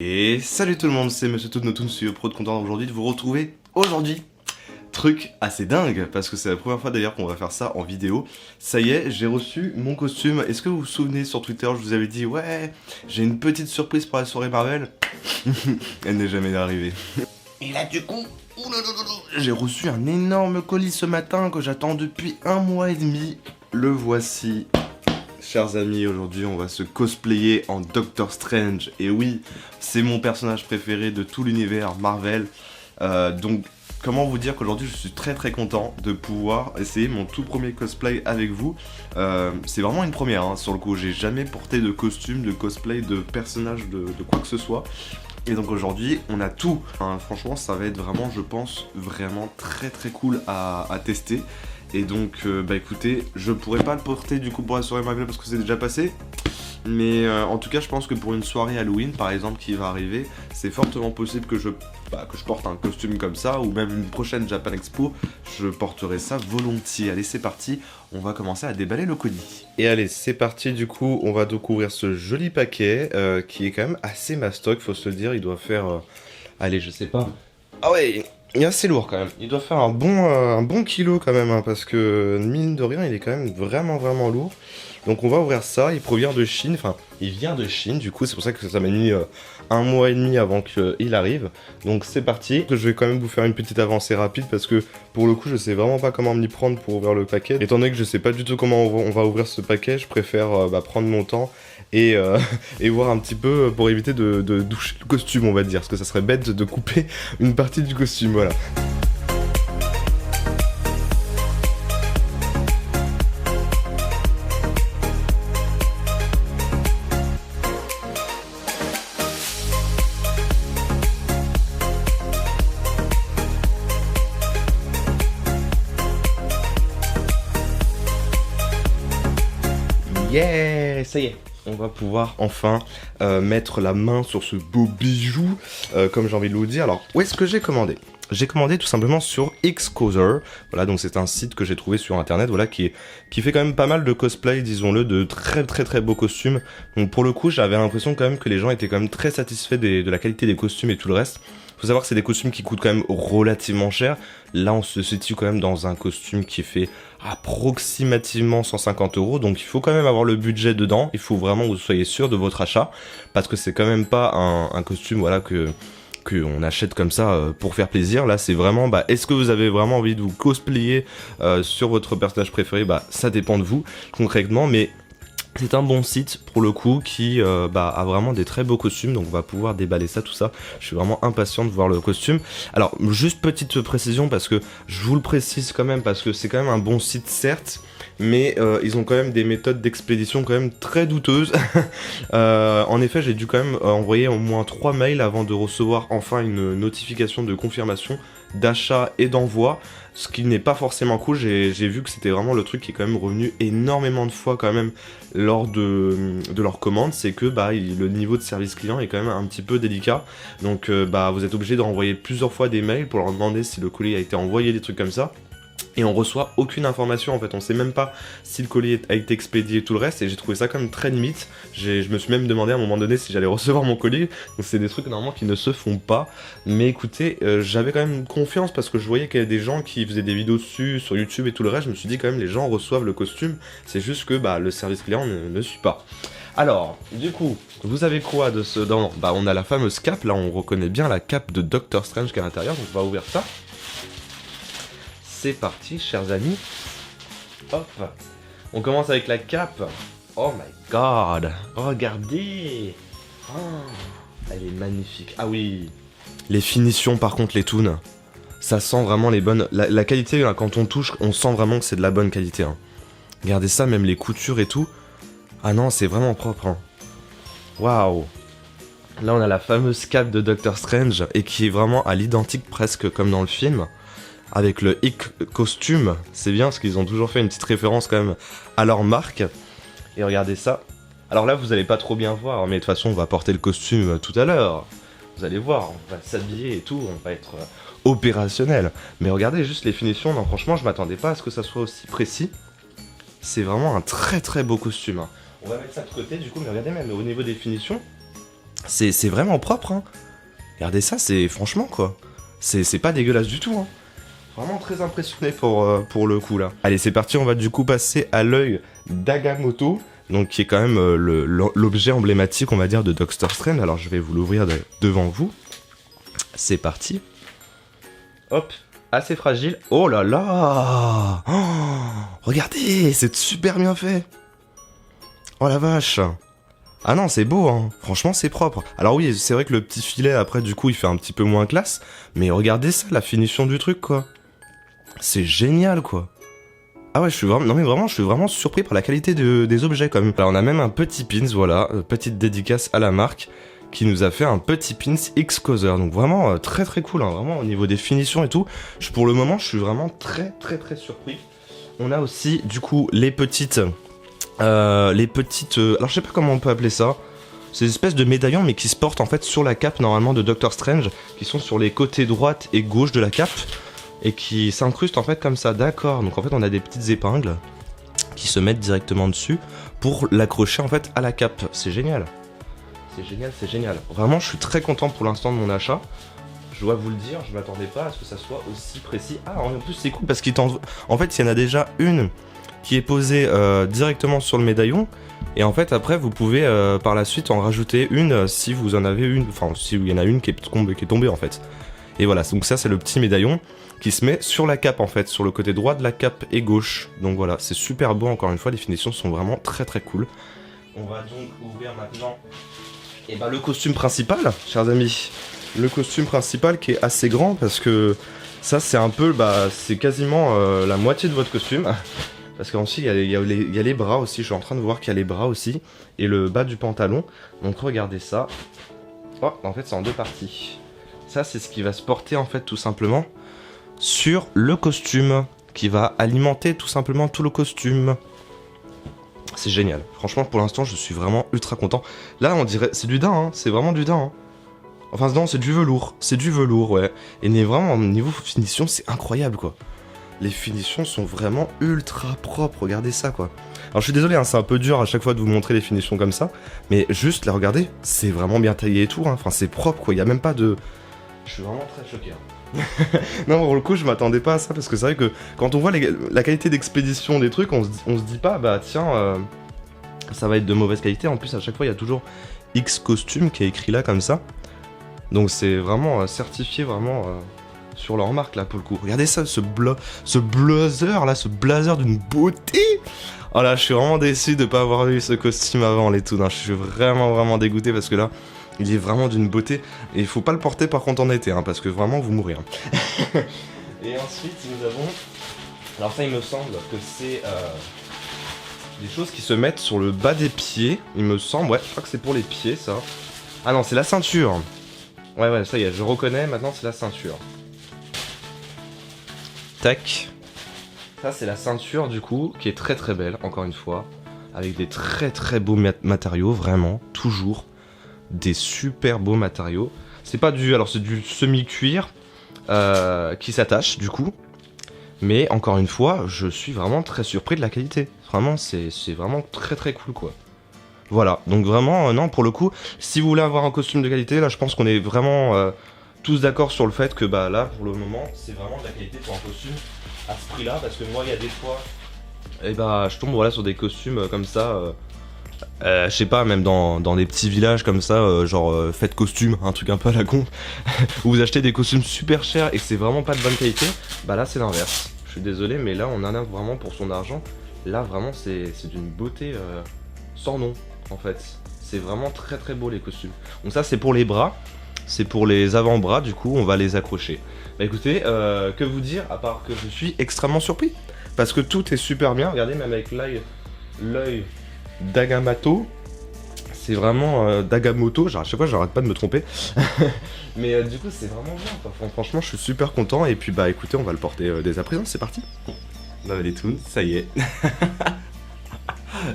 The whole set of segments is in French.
Et salut tout le monde, c'est Monsieur Toadnotoon, CEO Pro de content aujourd'hui de vous retrouver aujourd'hui. Truc assez dingue, parce que c'est la première fois d'ailleurs qu'on va faire ça en vidéo. Ça y est, j'ai reçu mon costume. Est-ce que vous vous souvenez sur Twitter, je vous avais dit ouais, j'ai une petite surprise pour la soirée Marvel. Elle n'est jamais arrivée. Et là du coup, j'ai reçu un énorme colis ce matin que j'attends depuis 1 mois et demi. Le voici. Chers amis, aujourd'hui on va se cosplayer en Doctor Strange. Et oui, c'est mon personnage préféré de tout l'univers Marvel. Donc, comment vous dire qu'aujourd'hui je suis très content de pouvoir essayer mon tout premier cosplay avec vous. C'est vraiment une première, hein, sur le coup. J'ai jamais porté de costume, de cosplay, de personnage, de quoi que ce soit. Et donc aujourd'hui, on a tout. Hein, franchement, ça va être vraiment, je pense, vraiment très cool à tester. Et donc, bah écoutez, je pourrais pas le porter du coup pour la soirée Marvel parce que c'est déjà passé. Mais en tout cas, je pense que pour une soirée Halloween, par exemple, qui va arriver, c'est fortement possible que je porte un costume comme ça, ou même une prochaine Japan Expo, je porterai ça volontiers. Allez, c'est parti, on va commencer à déballer le colis. Et allez, c'est parti, du coup, on va donc ouvrir ce joli paquet, qui est quand même assez mastoc, faut se le dire, il doit faire... allez, je sais pas... Ah ouais, il est assez lourd quand même, il doit faire un bon kilo quand même, hein, parce que mine de rien, il est quand même vraiment lourd. Donc on va ouvrir ça, il provient de Chine, enfin il vient de Chine, du coup c'est pour ça que ça m'a mis 1 mois et demi avant qu'il arrive. Donc c'est parti, je vais quand même vous faire une petite avancée rapide parce que pour le coup je sais vraiment pas comment m'y prendre pour ouvrir le paquet. Étant donné que je sais pas du tout comment on va ouvrir ce paquet, je préfère prendre mon temps et voir un petit peu pour éviter de doucher le costume, on va dire, parce que ça serait bête de couper une partie du costume, voilà. Yeah, ça y est, on va pouvoir enfin mettre la main sur ce beau bijou, comme j'ai envie de vous le dire. Alors, où est-ce que j'ai commandé ? J'ai commandé tout simplement sur Xcoser. Voilà, donc c'est un site que j'ai trouvé sur internet, voilà, qui fait quand même pas mal de cosplay, disons-le, de très beaux costumes. Donc pour le coup, j'avais l'impression quand même que les gens étaient quand même très satisfaits de la qualité des costumes et tout le reste. Faut savoir que c'est des costumes qui coûtent quand même relativement cher. Là, on se situe quand même dans un costume qui fait approximativement 150 €. Donc, il faut quand même avoir le budget dedans. Il faut vraiment que vous soyez sûr de votre achat. Parce que c'est quand même pas un costume, voilà, qu'on achète comme ça pour faire plaisir. Là, c'est vraiment, est-ce que vous avez vraiment envie de vous cosplayer sur votre personnage préféré ? Ça dépend de vous, concrètement, mais... c'est un bon site pour le coup qui a vraiment des très beaux costumes, donc on va pouvoir déballer ça, tout ça. Je suis vraiment impatient de voir le costume. Alors juste petite précision parce que je vous le précise quand même parce que c'est quand même un bon site certes, mais ils ont quand même des méthodes d'expédition quand même très douteuses. En effet, j'ai dû quand même envoyer au moins 3 mails avant de recevoir enfin une notification de confirmation d'achat et d'envoi, ce qui n'est pas forcément cool. J'ai vu que c'était vraiment le truc qui est quand même revenu énormément de fois quand même lors de leur commande, c'est que le niveau de service client est quand même un petit peu délicat, donc vous êtes obligé de renvoyer plusieurs fois des mails pour leur demander si le colis a été envoyé, des trucs comme ça. Et on reçoit aucune information en fait, on sait même pas si le colis a été expédié et tout le reste, et j'ai trouvé ça quand même très limite. Je me suis même demandé à un moment donné si j'allais recevoir mon colis, donc c'est des trucs normalement qui ne se font pas. Mais écoutez, j'avais quand même confiance parce que je voyais qu'il y avait des gens qui faisaient des vidéos dessus, sur YouTube et tout le reste, je me suis dit quand même les gens reçoivent le costume, c'est juste que le service client ne suit pas. Alors, du coup, vous savez quoi de ce... Non, on a la fameuse cape, là on reconnaît bien la cape de Doctor Strange qui est à l'intérieur, donc on va ouvrir ça. C'est parti, chers amis. Hop. On commence avec la cape. Oh my god. Regardez. Oh, elle est magnifique. Ah oui. Les finitions, par contre, les toons. Ça sent vraiment les bonnes... La qualité, là, quand on touche, on sent vraiment que c'est de la bonne qualité. Hein. Regardez ça, même les coutures et tout. Ah non, c'est vraiment propre. Hein. Waouh. Là, on a la fameuse cape de Doctor Strange, et qui est vraiment à l'identique, presque comme dans le film. Avec le hic costume, c'est bien parce qu'ils ont toujours fait une petite référence quand même à leur marque. Et regardez ça. Alors là, vous allez pas trop bien voir, mais de toute façon, on va porter le costume tout à l'heure. Vous allez voir, on va s'habiller et tout, on va être opérationnel. Mais regardez juste les finitions, non, franchement, je m'attendais pas à ce que ça soit aussi précis. C'est vraiment un très beau costume. Hein. On va mettre ça de côté, du coup, mais regardez même au niveau des finitions. C'est vraiment propre, hein. Regardez ça, c'est franchement quoi. C'est pas dégueulasse du tout, hein. Vraiment très impressionné pour le coup là. Allez, c'est parti, on va du coup passer à l'œil d'Agamotto, donc qui est quand même l'objet emblématique, on va dire, de Doctor Strange. Alors je vais vous l'ouvrir devant vous. C'est parti. Hop, assez fragile. Oh là là, oh, regardez, c'est super bien fait. Oh la vache. Ah non, c'est beau, hein. Franchement, c'est propre. Alors oui, c'est vrai que le petit filet, après, du coup, il fait un petit peu moins classe. Mais regardez ça, la finition du truc, quoi. C'est génial, quoi. Ah ouais, je suis vraiment... Non mais vraiment, je suis vraiment surpris par la qualité des objets, quand même. Alors, on a même un petit pins, voilà. Petite dédicace à la marque, qui nous a fait un petit pins X-Causer. Donc vraiment, très très cool, hein. Vraiment, au niveau des finitions et tout. Pour le moment, je suis vraiment très très très surpris. On a aussi, du coup, les petites... alors je sais pas comment on peut appeler ça. C'est des espèces de médaillons mais qui se portent en fait sur la cape normalement de Doctor Strange, qui sont sur les côtés droite et gauche de la cape et qui s'incrustent en fait comme ça. D'accord, donc en fait on a des petites épingles qui se mettent directement dessus pour l'accrocher en fait à la cape. C'est génial. C'est génial, c'est génial. Vraiment, je suis très content pour l'instant de mon achat. Je dois vous le dire, je m'attendais pas à ce que ça soit aussi précis. Ah, en plus c'est cool parce en fait il y en a déjà une qui est posée directement sur le médaillon, et en fait après vous pouvez par la suite en rajouter une si vous en avez une, enfin si il y en a une qui est tombée en fait. Et voilà, donc ça c'est le petit médaillon qui se met sur la cape en fait, sur le côté droit de la cape et gauche. Donc voilà, c'est super beau, encore une fois, les finitions sont vraiment très très cool. On va donc ouvrir maintenant le costume principal, chers amis. Le costume principal qui est assez grand parce que ça c'est un peu, c'est quasiment la moitié de votre costume. Parce qu'ensuite il y a les bras aussi, je suis en train de voir qu'il y a les bras aussi, et le bas du pantalon. Donc regardez ça. Oh, en fait c'est en deux parties. Ça c'est ce qui va se porter en fait tout simplement sur le costume, qui va alimenter tout simplement tout le costume. C'est génial. Franchement pour l'instant je suis vraiment ultra content. Là on dirait, c'est du daim, hein. C'est vraiment du daim. Hein. Enfin non, c'est du velours. C'est du velours, ouais. Et vraiment niveau finition c'est incroyable quoi. Les finitions sont vraiment ultra propres, regardez ça quoi. Alors je suis désolé, hein, c'est un peu dur à chaque fois de vous montrer les finitions comme ça, mais juste là regardez, c'est vraiment bien taillé et tout, hein. Enfin c'est propre quoi, il n'y a même pas de... Je suis vraiment très choqué. Hein. Non, pour le coup je m'attendais pas à ça, parce que c'est vrai que quand on voit la qualité d'expédition des trucs, on se dit pas, tiens, ça va être de mauvaise qualité. En plus à chaque fois il y a toujours X costume qui est écrit là comme ça. Donc c'est vraiment certifié vraiment... sur leur marque là pour le coup. Regardez ça, ce blazer là, ce blazer d'une beauté. Oh là, je suis vraiment déçu de pas avoir eu ce costume avant les tout. Je suis vraiment dégoûté parce que là, il est vraiment d'une beauté. Et il faut pas le porter par contre en été, hein, parce que vraiment vous mourrez. Hein. Et ensuite nous avons... Alors ça il me semble que c'est des choses qui se mettent sur le bas des pieds. Il me semble, ouais, je crois que c'est pour les pieds ça. Ah non, c'est la ceinture. Ouais, ça y est, je reconnais, maintenant c'est la ceinture. Tac. Ça c'est la ceinture du coup, qui est très très belle, encore une fois. Avec des très très beaux matériaux, vraiment, toujours. Des super beaux matériaux. C'est pas du... Alors c'est du semi-cuir qui s'attache du coup. Mais encore une fois, je suis vraiment très surpris de la qualité. Vraiment, c'est vraiment très très cool quoi. Voilà, donc vraiment, non, pour le coup, si vous voulez avoir un costume de qualité, là je pense qu'on est vraiment tous d'accord sur le fait que là, pour le moment, c'est vraiment de la qualité pour un costume à ce prix-là, parce que moi, il y a des fois, je tombe voilà, sur des costumes comme ça, je sais pas, même dans des petits villages comme ça, genre fête costume, un truc un peu à la con, où vous achetez des costumes super chers et c'est vraiment pas de bonne qualité, là c'est l'inverse. Je suis désolé, mais là on en a vraiment pour son argent. Là vraiment c'est d'une beauté sans nom en fait. C'est vraiment très très beau les costumes. Donc ça c'est pour les bras, c'est pour les avant-bras, du coup on va les accrocher. Écoutez, que vous dire à part que je suis extrêmement surpris, parce que tout est super bien. Regardez, même avec l'œil d'Agamotto, c'est vraiment d'Agamotto, à chaque fois j'arrête pas de me tromper. Mais du coup c'est vraiment bien quoi. Franchement je suis super content. Et puis écoutez, on va le porter dès à présent, c'est parti. Les toons, ça y est.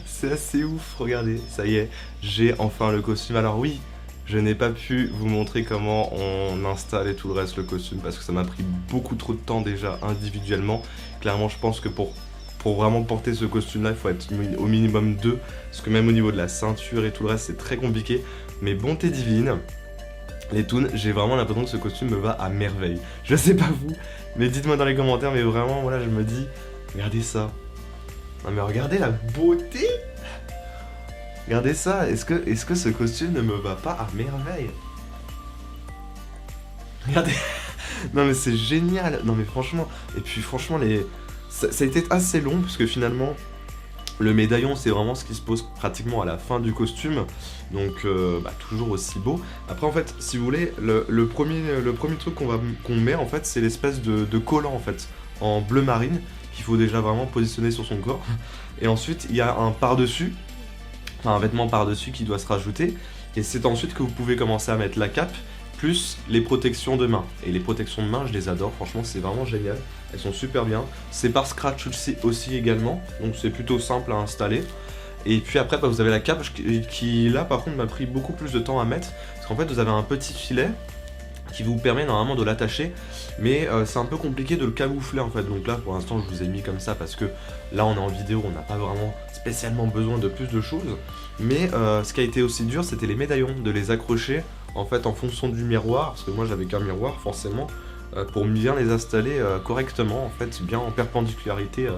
C'est assez ouf, regardez, ça y est, j'ai enfin le costume. Alors oui, je n'ai pas pu vous montrer comment on installe et tout le reste le costume, parce que ça m'a pris beaucoup trop de temps déjà individuellement. Clairement je pense que pour vraiment porter ce costume là il faut être au minimum 2, parce que même au niveau de la ceinture et tout le reste c'est très compliqué. mais bonté divine. Les toons, j'ai vraiment l'impression que ce costume me va à merveille. Je sais pas vous, mais dites-moi dans les commentaires, mais vraiment, voilà, je me dis, regardez ça. Non mais regardez la beauté. Regardez ça, est-ce que ce costume ne me va pas à merveille? Regardez. Non mais c'est génial. Non mais franchement, et puis franchement, ça a été assez long, parce que finalement, le médaillon, c'est vraiment ce qui se pose pratiquement à la fin du costume, donc toujours aussi beau. Après, en fait, si vous voulez, le premier truc qu'on met, en fait, c'est l'espèce de collant, en fait, en bleu marine, qu'il faut déjà vraiment positionner sur son corps. Et ensuite, il y a un par-dessus, enfin un vêtement par-dessus qui doit se rajouter, et c'est ensuite que vous pouvez commencer à mettre la cape, plus les protections de main. Et les protections de main, je les adore, franchement, c'est vraiment génial. Elles sont super bien. C'est par scratch aussi également, donc c'est plutôt simple à installer. Et puis après, vous avez la cape qui là, par contre, m'a pris beaucoup plus de temps à mettre, parce qu'en fait, vous avez un petit filet qui vous permet normalement de l'attacher, mais c'est un peu compliqué de le camoufler en fait. Donc là, pour l'instant, je vous ai mis comme ça parce que là, on est en vidéo, on n'a pas vraiment spécialement besoin de plus de choses. Mais ce qui a été aussi dur, c'était les médaillons, de les accrocher en fait en fonction du miroir, parce que moi j'avais qu'un miroir forcément, pour bien les installer correctement, en fait, bien en perpendicularité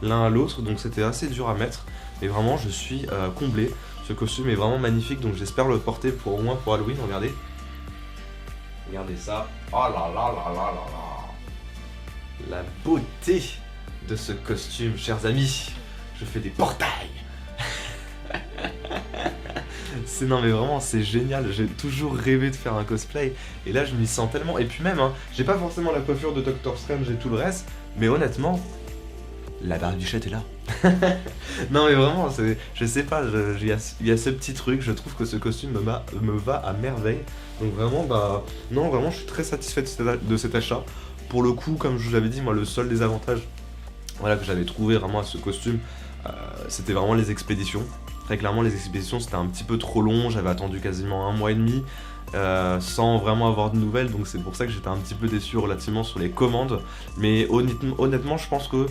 l'un à l'autre. Donc c'était assez dur à mettre, mais vraiment je suis comblé. Ce costume est vraiment magnifique, donc j'espère le porter pour au moins pour Halloween. Regardez. Regardez ça. Oh là là là là là là. La beauté de ce costume, chers amis. Je fais des portails. Non mais vraiment c'est génial, j'ai toujours rêvé de faire un cosplay et là je m'y sens tellement. Et puis même, j'ai pas forcément la coiffure de Doctor Strange et tout le reste, mais honnêtement, la barbichette est là. Non mais vraiment, je sais pas, il y a ce petit truc, je trouve que ce costume me va à merveille. Donc vraiment, non vraiment je suis très satisfait de cet achat. Pour le coup, comme je vous l'avais dit, moi le seul désavantage que j'avais trouvé vraiment à ce costume, c'était vraiment les expéditions. Très clairement, les expéditions c'était un petit peu trop long, j'avais attendu quasiment 1 mois et demi sans vraiment avoir de nouvelles, donc c'est pour ça que j'étais un petit peu déçu relativement sur les commandes. Mais honnêtement, je pense que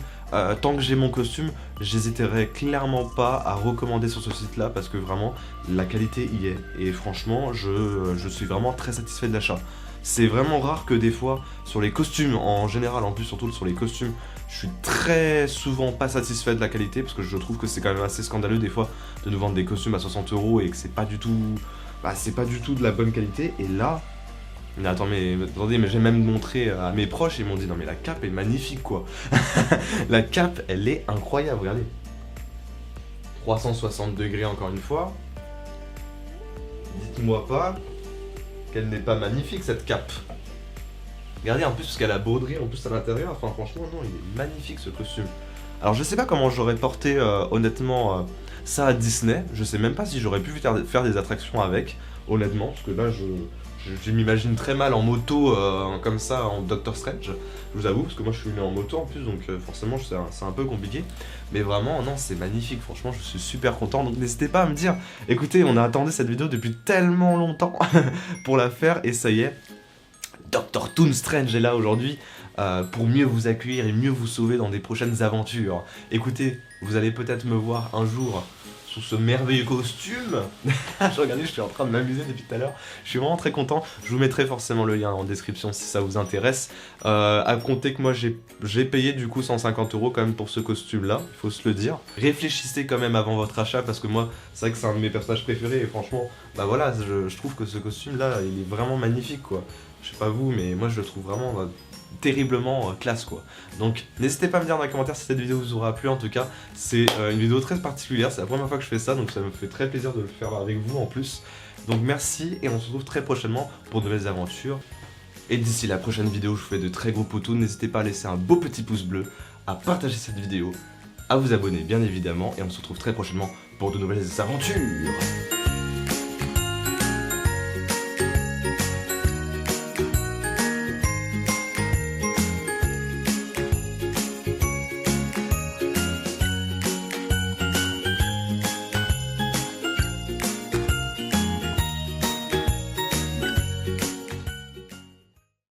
tant que j'ai mon costume, j'hésiterai clairement pas à recommander sur ce site-là, parce que vraiment, la qualité y est. Et franchement, je suis vraiment très satisfait de l'achat. C'est vraiment rare que des fois, sur les costumes en général, en plus surtout sur les costumes, je suis très souvent pas satisfait de la qualité, parce que je trouve que c'est quand même assez scandaleux des fois de nous vendre des costumes à 60 € et que c'est pas du tout, c'est pas du tout de la bonne qualité. Et là, mais attendez, mais j'ai même montré à mes proches, ils m'ont dit non mais la cape est magnifique quoi. La cape, elle est incroyable, regardez. 360 degrés encore une fois. Dites-moi pas qu'elle n'est pas magnifique cette cape. Regardez en plus parce qu'elle a broderie en plus à l'intérieur, enfin franchement non, il est magnifique ce costume. Alors je sais pas comment j'aurais porté honnêtement ça à Disney, je sais même pas si j'aurais pu faire des attractions avec, honnêtement, parce que là je m'imagine très mal en moto comme ça en Doctor Strange, je vous avoue, parce que moi je suis né en moto en plus, donc forcément c'est un peu compliqué. Mais vraiment, non, c'est magnifique, franchement je suis super content, donc n'hésitez pas à me dire, écoutez, on a attendu cette vidéo depuis tellement longtemps pour la faire, et ça y est, Dr. Toon Strange est là aujourd'hui pour mieux vous accueillir et mieux vous sauver dans des prochaines aventures. Écoutez, vous allez peut-être me voir un jour sous ce merveilleux costume. Regardez, je suis en train de m'amuser depuis tout à l'heure. Je suis vraiment très content. Je vous mettrai forcément le lien en description si ça vous intéresse. À compter que moi j'ai payé du coup 150 € quand même pour ce costume là, il faut se le dire. Réfléchissez quand même avant votre achat, parce que moi c'est vrai que c'est un de mes personnages préférés et franchement voilà, je trouve que ce costume là il est vraiment magnifique quoi. Je sais pas vous, mais moi je le trouve vraiment terriblement classe quoi. Donc n'hésitez pas à me dire dans les commentaires si cette vidéo vous aura plu. En tout cas c'est une vidéo très particulière, c'est la première fois que je fais ça, donc ça me fait très plaisir de le faire avec vous en plus. Donc merci, et on se retrouve très prochainement pour de nouvelles aventures. Et d'ici la prochaine vidéo, je vous fais de très gros poutous. N'hésitez pas à laisser un beau petit pouce bleu, à partager cette vidéo, à vous abonner bien évidemment, et on se retrouve très prochainement pour de nouvelles aventures.